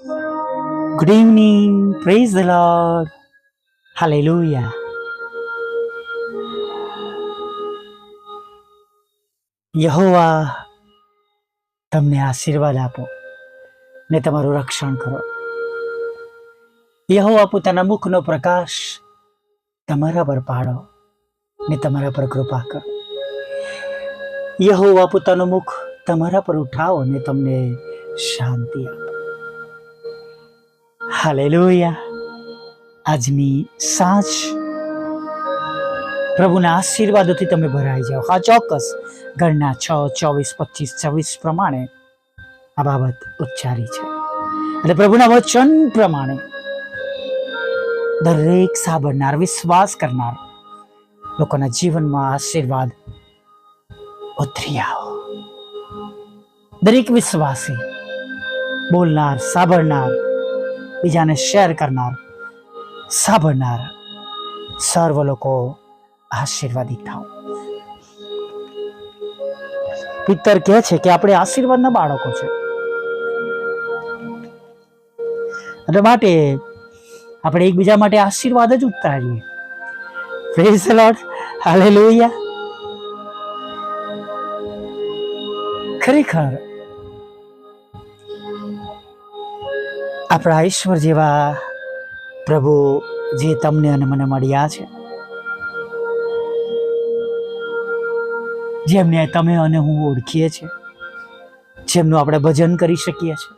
Good evening. Praise the Lord. Hallelujah. યહોવા તમને આશીર્વાદ આપો ને તમારું રક્ષણ કરો. યહોવા પોતાના મુખનો પ્રકાશ તમારા પર પાડો ને તમારા પર કૃપા કરો. યહોવા પોતાનું મુખ તમારા પર ઉઠાવો ને તમને શાંતિ આપો. હાલેલુયા. આજની સાંજ પ્રભુના આશીર્વાદોથી તમે ભરાઈ જાઓ. હા, ચોક્કસ ઘરના 6, 24, 25, 26 પ્રમાણે આ બાબત ઉચ્ચારી છે અને પ્રભુના વચન પ્રમાણે દરેક સાંભળનાર, વિશ્વાસ કરનાર લોકોના જીવનમાં આશીર્વાદ ઉતરી આવો. દરેક વિશ્વાસી, બોલનાર, સાંભળનાર, બીજાને શેર કરનાર, સાંભળનાર સર્વ લોકો આશીર્વાદિત થાઓ. પિત્તર કહે છે કે આપણે આશીર્વાદના બાળકો છે અને માટે આપણે એકબીજા માટે આશીર્વાદ જ ઉતારીએ. Praise the Lord. હાલેલુયા. ખરેખર આપણા ઈશ્વર જેવા પ્રભુ જે તમને અને મને મળ્યા છે, જેમને તમે અને હું ઓળખીએ છીએ, જેમનું આપણે ભજન કરી શકીએ છીએ,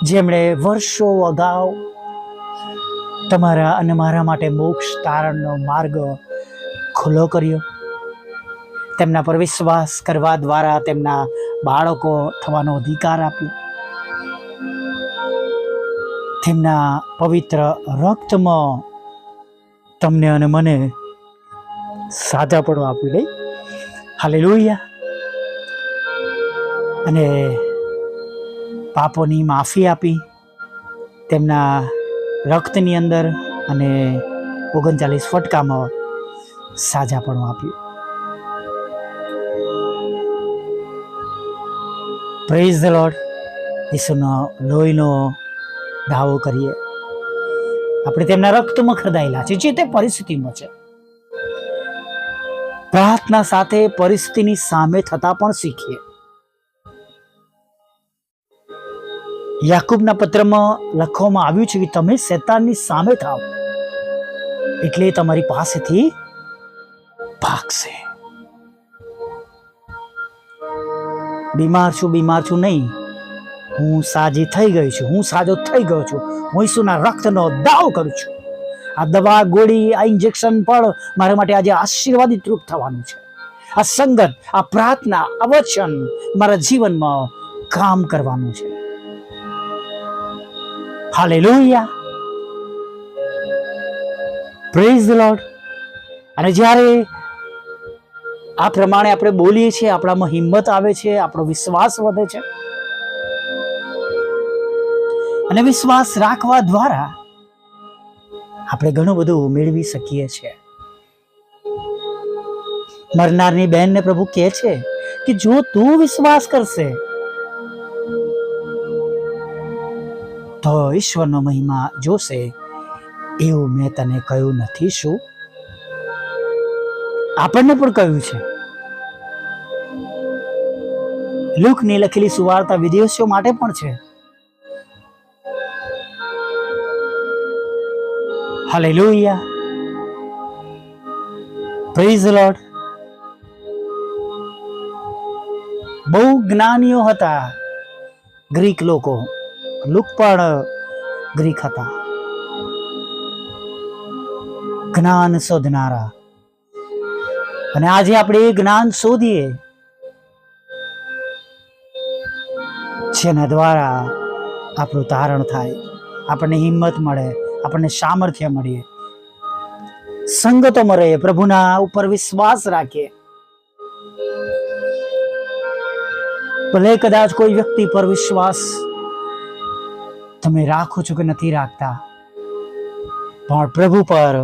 જેમણે વર્ષો અગાઉ તમારા અને મારા માટે મોક્ષ તારણનો માર્ગ ખુલ્લો કર્યો, તેમના પર વિશ્વાસ કરવા દ્વારા તેમના બાળકો થવાનો અધિકાર આપ્યો, તેમના પવિત્ર રક્તમાં તમને અને મને સાધાપણું આપ્યું. નહીં? હાલેલુયા. અને પાપોની માફી આપી તેમના રક્તની અંદર અને 39 ફટકામાં સાજાપણું આપ્યું. Praise the Lord. ઈસુનો લોહીનો દાવો કરીએ. આપણે તેમના રક્તમાં ખરદાયેલા છે, જે તે પરિસ્થિતિમાં છે. પ્રાર્થના સાથે પરિસ્થિતિની સામે થતા પણ શીખીએ. યાકૂબના પત્રમાં લખવામાં આવ્યું છે કે તમે શેતાનની સામે થાઓ એટલે તમારી પાસેથી ભાગશે. બીમાર છું નહીં, હું સાજી થઈ ગઈ છું, હું સાજો થઈ ગયો છું, હું ઈસુના રક્તનો દાવો કરું છું. આ દવા, ગોળી, આ ઇન્જેક્શન પણ મારા માટે આજે આશીર્વાદિત રૂપ થવાનું છે. આ સંગત, આ પ્રાર્થના, આ વચન મારા જીવનમાં કામ કરવાનું છે. હાલેલુયા. Praise the lord. અને જ્યારે આ પ્રમાણે આપણે બોલીએ છીએ, આપણામાં હિંમત આવે છે, આપણો વિશ્વાસ વધે છે અને વિશ્વાસ રાખવા દ્વારા આપણે ઘણું બધું મેળવી શકીએ છીએ. મરનારની બહેનને પ્રભુ કહે છે કે જો તું વિશ્વાસ કરશે તો ઈશ્વરનો મહિમા જોશે. એવું મેં તને કહ્યું નથી શું? આપણને પણ કહ્યું છે. લૂકની લખેલી સુવાર્તા વિદેશીઓ માટે પણ છે. હાલેલુયા. Praise the lord. બહુ જ્ઞાનીઓ હતા ગ્રીક લોકો. લૂક પણ ગ્રીક હતા, જ્ઞાન શોધનારા. અને આજે આપણે એ જ્ઞાન શોધીએ જેના દ્વારા આપણું તારણ થાય, આપણને હિંમત મળે, આપણને સામર્થ્ય મળે, સંગતોમાં રહીએ, પ્રભુના ઉપર વિશ્વાસ રાખીએ. ભલે કદાચ કોઈ વ્યક્તિ પર વિશ્વાસ તમે રાખો છો કે નથી રાખતા, પણ પ્રભુ પર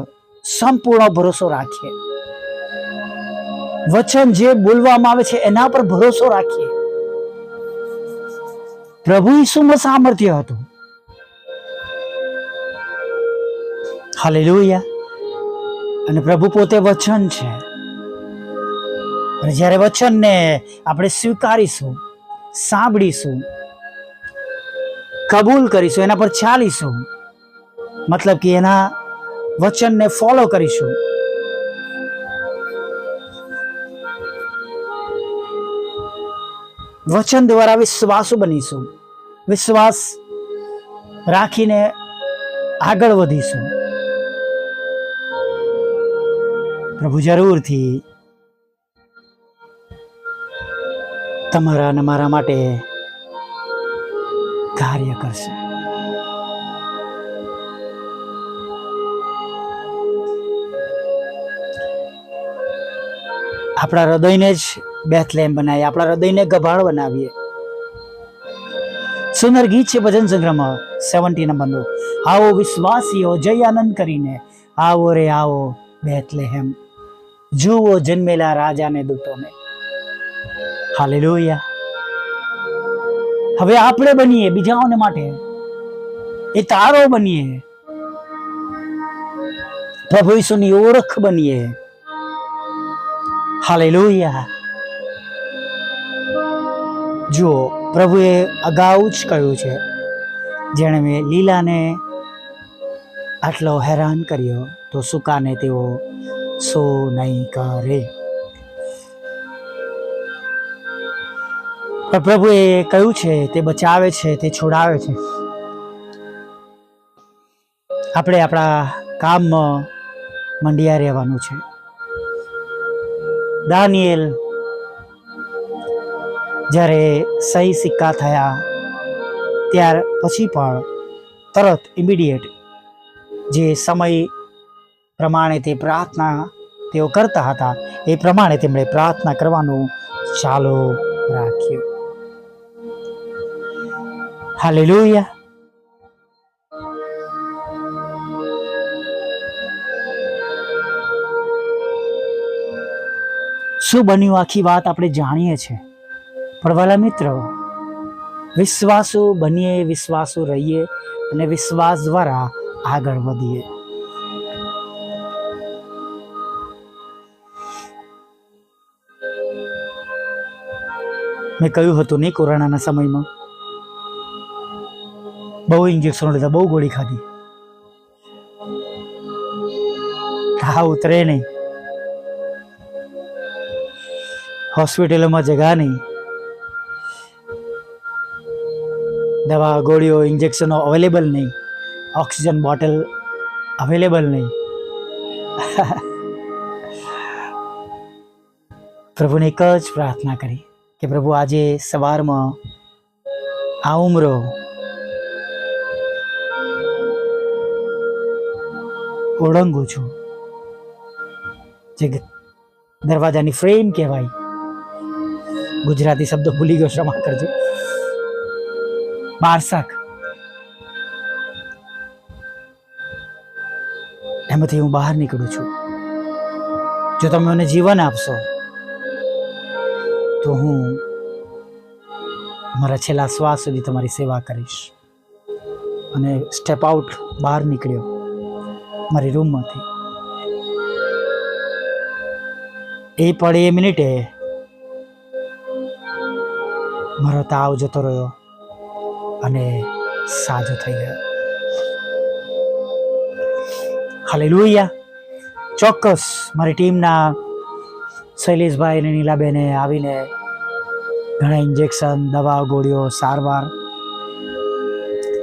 સંપૂર્ણ ભરોસો રાખીએ. વચન જે બોલવામાં આવે છે એના પર ભરોસો રાખીએ. પ્રભુ ઈસુમાં સામર્થ્ય હતું. હાલેલુયા. અને પ્રભુ પોતે વચન છે. અને જ્યારે વચનને આપણે સ્વીકારીશું, સાંભળીશું, કબૂલ કરીશું, એના પર ચાલીશું, મતલબ કે એના વચનને ફોલો કરીશું, વચન દ્વારા વિશ્વાસુ બનીશું, વિશ્વાસ રાખીને આગળ વધીશું. પ્રભુ જરૂરથી તમારા અને મારા માટે કાર્ય કરશે. આપણા હૃદયને જ બેથલેમ બનાવીએ, આપણા હૃદયને ગભાળ બનાવીએ. સુંદર ગીત છે ભજન સંગ્રહમાં 70 નંબરનું. આવો વિશ્વાસીઓ જય આનંદ કરીને, આવો રે આવો બેથલેહેમ, જુઓ જન્મેલા રાજાને દૂતોને. હાલેલુયા. હવે આપણે બનીએ બીજાઓને માટે એ તારો બનીએ, પ્રભુ ઈસુની ઓળખ બનીએ. હાલેલુયા. જુઓ, પ્રભુએ અગાઉ જ કહ્યું છે, જેણે મેં લીલાને આટલો હેરાન કર્યો તો સૂકાને તેઓ સો નહીં કરે. પણ પ્રભુએ કહ્યું છે તે બચાવે છે, તે છોડાવે છે. આપણે આપણા કામમાં મંડિયા રહેવાનું છે. દાનિયેલ જ્યારે સહી સિક્કા થયા ત્યાર પછી પણ તરત ઇમિડિયેટ જે સમય પ્રમાણે તે પ્રાર્થના તેઓ કરતા હતા એ પ્રમાણે તેમણે પ્રાર્થના કરવાનું ચાલુ રાખ્યું. હાલેલુયા. શું બન્યું આખી વાત આપણે જાણીએ છીએ, પણ વાલા મિત્રો, વિશ્વાસુ બનીએ, વિશ્વાસુ રહીએ અને વિશ્વાસ દ્વારા આગળ વધીએ. મેં કહ્યું હતું નહીં, કોરોનાના સમયમાં બહુ ઇન્જેક્શનો લીધા, બહુ ગોળી ખાધી, તાવ ઉતરે નહીં, હોસ્પિટલોમાં જગા નહીં, દવા ગોળીઓ ઇન્જેક્શનો અવેલેબલ નહીં, ઓક્સિજન બોટલ અવેલેબલ નહીં. પ્રભુને એક જ પ્રાર્થના કરી કે પ્રભુ આજે સવારમાં આ ઉમરો ઓળંગું છું, જે દરવાજાની ફ્રેમ કહેવાય, ગુજરાતી શબ્દ ભૂલી ગયો, ક્ષમા કરજો, બારસાક, એમાંથી હું બહાર નીકળું છું. જો તમે મને જીવન આપશો તો હું મારા છેલ્લા શ્વાસ સુધી તમારી સેવા કરીશ. અને સ્ટેપ આઉટ, બહાર નીકળ્યો મારી રૂમમાંથી. એ પડે એ મિનિટે મારો તાવ જતો રહ્યો અને સાજો થઈ ગયો. હાલેલુયા. ચોક્કસ મારી ટીમના શૈલેષભાઈ અને નીલાબેને આવીને ઘણા ઇન્જેક્શન, દવા, ગોળીઓ, સારવાર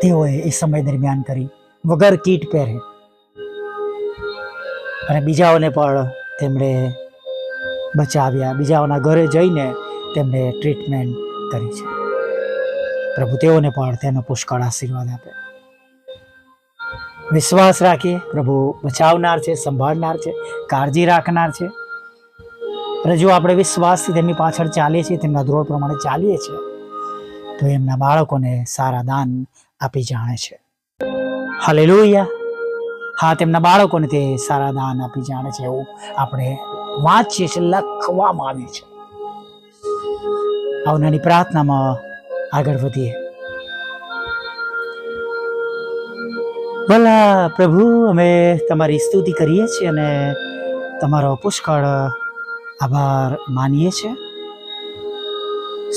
તેઓએ એ સમય દરમિયાન કરી, વગર કીટ પહેરે. અને બીજાઓને પણ તેમણે બચાવ્યા, બીજાઓના ઘરે જઈને તેમણે ટ્રીટમેન્ટ કરી છે. પ્રભુ તેઓને પણ તેનો પુષ્કળ આશીર્વાદ આપે. વિશ્વાસ રાખીએ, પ્રભુ બચાવનાર છે, સંભાળનાર છે, કાળજી રાખનાર છે. અને જો આપણે વિશ્વાસથી તેમની પાછળ ચાલીએ છીએ, તેમના ધોરણ પ્રમાણે ચાલીએ છીએ, તો એમના બાળકોને સારા દાન આપી જાણે છે. હાલેલુયા. હા, તેમના બાળકોને તે સારા દાન આપી જાણે છે, એવું આપણે વાંચીએ છીએ, લખવામાં આવે છે. આવનારી પ્રાર્થનામાં આગળ વધીએ. ભલા પ્રભુ, અમે તમારી સ્તુતિ કરીએ છીએ અને તમારો પુષ્કળ આભાર માનીએ છીએ.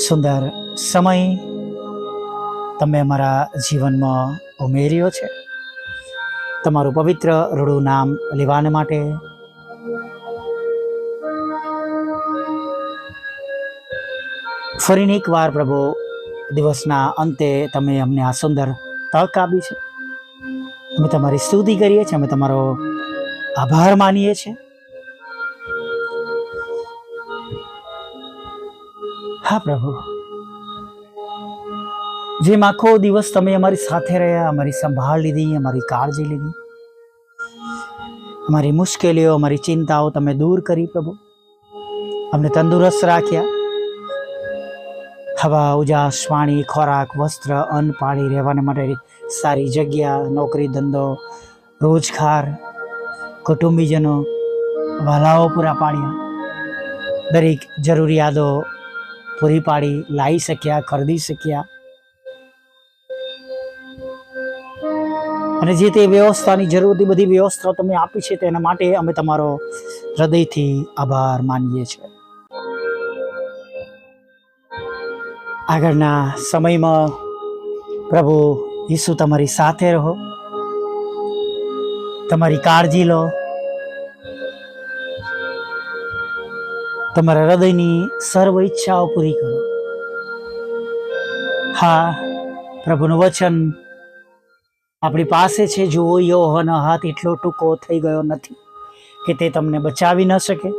સુંદર સમય તમે અમારા જીવનમાં ઉમેર્યો છે. તમારું પવિત્ર રૂડું નામ લેવાને માટે ફરીને એકવાર પ્રભુ દિવસના અંતે તમે અમને આ સુંદર તક આપી છે. અમે તમારી સ્તુતિ કરીએ છીએ, અમે તમારો આભાર માનીએ છીએ. હા પ્રભુ, જેમ આખો દિવસ તમે અમારી સાથે રહ્યા, અમારી સંભાળ લીધી, અમારી કાળજી લીધી, અમારી મુશ્કેલીઓ, અમારી ચિંતાઓ તમે દૂર કરી પ્રભુ, અમને તંદુરસ્ત રાખ્યા. હવા, ઉજાસ, પાણી, ખોરાક, વસ્ત્ર, અન્ન, પાણી, રહેવાને માટે સારી જગ્યા, નોકરી, ધંધો, રોજગાર, કુટુંબીજનો, વાલાઓ પૂરા પાડ્યા. દરેક જરૂરિયાતો પૂરી પાડી, લાવી શક્યા, ખરીદી શક્યા. અને જે તે વ્યવસ્થાની જરૂર હતી, બધી વ્યવસ્થા તમે આપી છે, તેના માટે અમે તમારો હૃદયથી આભાર માનીએ છીએ. આગળના સમયમાં પ્રભુ ઈસુ તમારી સાથે રહો, તમારી કાળજી લો, તમારા હૃદયની સર્વ ઈચ્છાઓ પૂરી કરો. હા, પ્રભુનું વચન આપણી પાસે છે, જુઓ યહોવાનો હાથ એટલો ટૂંકો થઈ ગયો નથી કે તે તમને બચાવી ન શકે,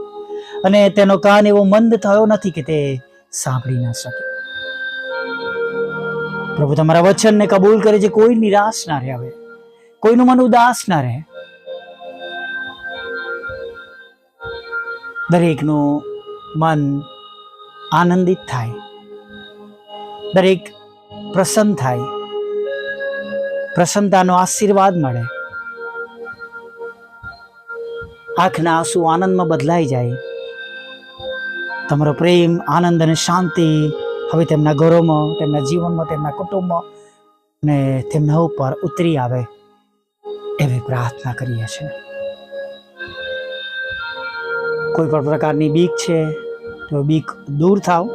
અને તેનો કાન એવો મંદ થયો નથી કે તે સાંભળી ન શકે. પ્રભુ તમારા વચનને કબૂલ કરે છે. કોઈ નિરાશ ના રહે, હવે કોઈનું મન ઉદાસ ના રહે. દરેકનું મન આનંદિત થાય, દરેક પ્રસન્ન થાય, પ્રસન્નતાનો આશીર્વાદ મળે, આંખના આંસુ આનંદમાં બદલાઈ જાય. તમારો પ્રેમ, આનંદ અને શાંતિ હવે તેમના ઘરોમાં, તેમના જીવનમાં, તેમના કુટુંબમાં ને તેમના ઉપર ઉતરી આવે એવી પ્રાર્થના કરીએ છીએ. કોઈ પણ પ્રકારની બીક છે તો બીક દૂર થાવ.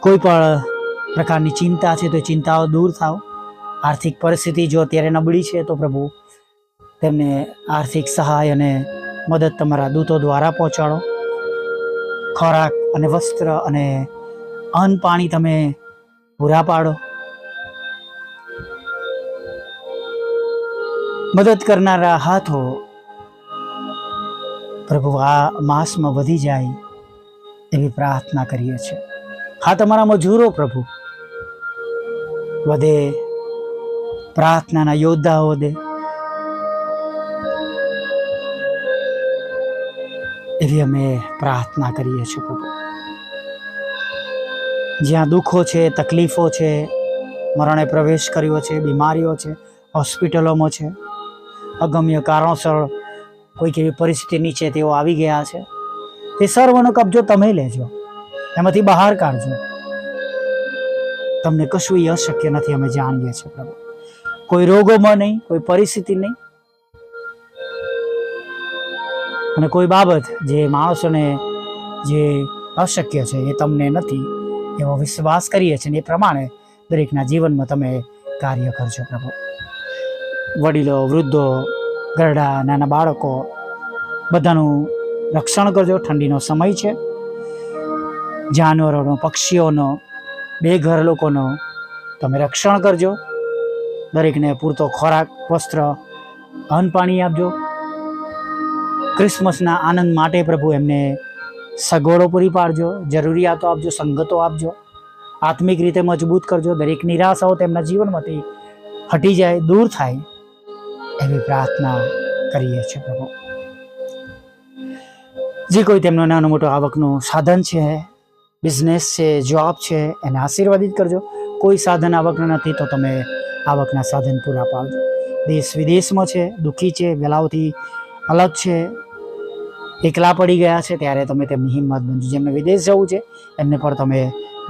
કોઈ પણ પ્રકારની ચિંતા છે તો ચિંતાઓ દૂર થાવ. આર્થિક પરિસ્થિતિ જો અત્યારે નબળી છે તો પ્રભુ તેમને આર્થિક સહાય અને મદદ તમારા દૂતો દ્વારા પહોંચાડો. ખોરાક અને વસ્ત્ર અને અન્ન પાણી તમે પૂરા પાડો. મદદ કરનારા હાથો પ્રભુ આ માસમાં વધી જાય એવી પ્રાર્થના કરીએ છીએ. હા, તમારા મજૂરો પ્રભુ વધે, પ્રાર્થનાના યોદ્ધાઓ વધે, એવી અમે પ્રાર્થના કરીએ છીએ પ્રભુ. જ્યાં દુઃખો છે, તકલીફો છે, મરણે પ્રવેશ કર્યો છે, બીમારીઓ છે, હોસ્પિટલોમાં છે, અગમ્ય કારણોસર કોઈક એવી પરિસ્થિતિ નીચે તેઓ આવી ગયા છે, તે સર્વનો કબજો તમે લેજો, એમાંથી બહાર કાઢજો. તમને કશું અશક્ય નથી, અમે જાણીએ છીએ પ્રભુ. કોઈ રોગોમાં નહીં, કોઈ પરિસ્થિતિ નહીં, અને કોઈ બાબત જે માણસોને જે અશક્ય છે એ તમને નથી, એવો વિશ્વાસ કરીએ છીએ. એ પ્રમાણે દરેકના જીવનમાં તમે કાર્ય કરજો પ્રભુ. વડીલો, વૃદ્ધો, ગરડા, નાના બાળકો બધાનું રક્ષણ કરજો. ઠંડીનો સમય છે, જાનવરોનો, પક્ષીઓનો, બેઘર લોકોનો તમે રક્ષણ કરજો. દરેકને પૂરતો ખોરાક, વસ્ત્ર, અન્ન પાણી આપજો. ક્રિસમસના આનંદ માટે પ્રભુ એમને સગવડો પૂરી પાડજો, જરૂરિયાતો આપજો, સંગતો આપજો, આત્મિક રીતે મજબૂત કરજો. દરેક નિરાશાઓ તેમના જીવનમાંથી હટી જાય, દૂર થાય એવી પ્રાર્થના કરીએ છીએ પ્રભુ. જે કોઈ તેમનો નાનો મોટો આવકનું સાધન છે, બિઝનેસ છે, જોબ છે, એને આશીર્વાદિત કરજો. કોઈ સાધન આવકનું નથી તો તમે આવકના સાધન પૂરા પાડજો. દેશ વિદેશમાં છે, દુઃખી છે, વેલાઓથી અલગ છે, એકલા પડી ગયા છે, ત્યારે તમે તેમની હિંમત બનજો. જેમને વિદેશ જવું છે એમને પણ તમે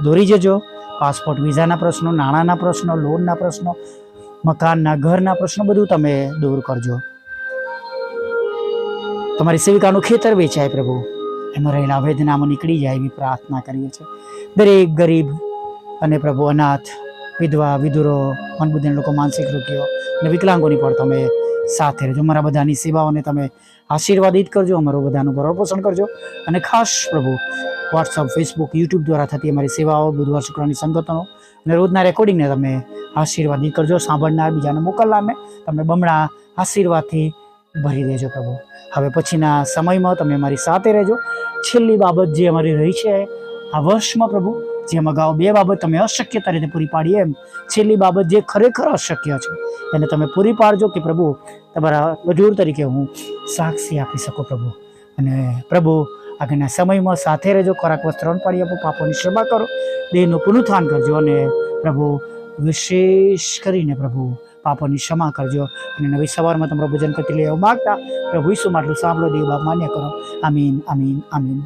દોરી જજો. પાસપોર્ટ વિઝાના પ્રશ્નો, નાણાંના પ્રશ્નો, લોનના પ્રશ્નો, મકાનના ઘરના પ્રશ્નો બધું તમે દૂર કરજો. તમારી સેવિકાનું ખેતર વેચાય પ્રભુ, એમાં રહેલા વેદનામાં નીકળી જાય એવી પ્રાર્થના કરીએ છીએ. દરેક ગરીબ અને પ્રભુ અનાથ, વિધવા, વિધુરો, મનબુદ્ધિના લોકો, માનસિક રોગીઓ અને વિકલાંગોની પણ તમે સાથે રહેજો. અમારા બધાની સેવાઓને તમે આશીર્વાદિત કરજો, અમારું બધાનું ભરણ કરજો. અને ખાસ પ્રભુ વોટ્સઅપ, ફેસબુક, યુટ્યુબ દ્વારા થતી અમારી સેવાઓ, બુધવાર શુક્રની સંગતનો અને રોજના રેકોર્ડિંગને તમે આશીર્વાદિત કરજો. સાંભળનાર, બીજાને મોકલનારને તમે બમણા આશીર્વાદથી ભરી દેજો પ્રભુ. હવે પછીના સમયમાં તમે અમારી સાથે રહેજો. છેલ્લી બાબત જે અમારી રહી છે આ વર્ષમાં પ્રભુ, જેમ અગાઉ 2 બાબત તમે અશક્યતા રીતે પૂરી પાડી, એમ છેલ્લી બાબત જે ખરેખર અશક્ય છે એને તમે પૂરી પાડજો કે પ્રભુ તમારા મજૂર તરીકે હું સાક્ષી આપી શકું પ્રભુ. અને પ્રભુ આગળના સમયમાં સાથે રહેજો. ખોરાક વસ્ત્ર પાડી આપો, પાપોની ક્ષમા કરો, દેહનું પુનરુત્થાન કરજો. અને પ્રભુ વિશેષ કરીને પ્રભુ પાપોની ક્ષમા કરજો. અને નવી સવારમાં તમારું ભજન કરતી લેવા માગતા પ્રભુ ઈસુ માટલું સાંભળો, દેવ બાપ માન્ય કરો. આમીન, આમીન, આમીન.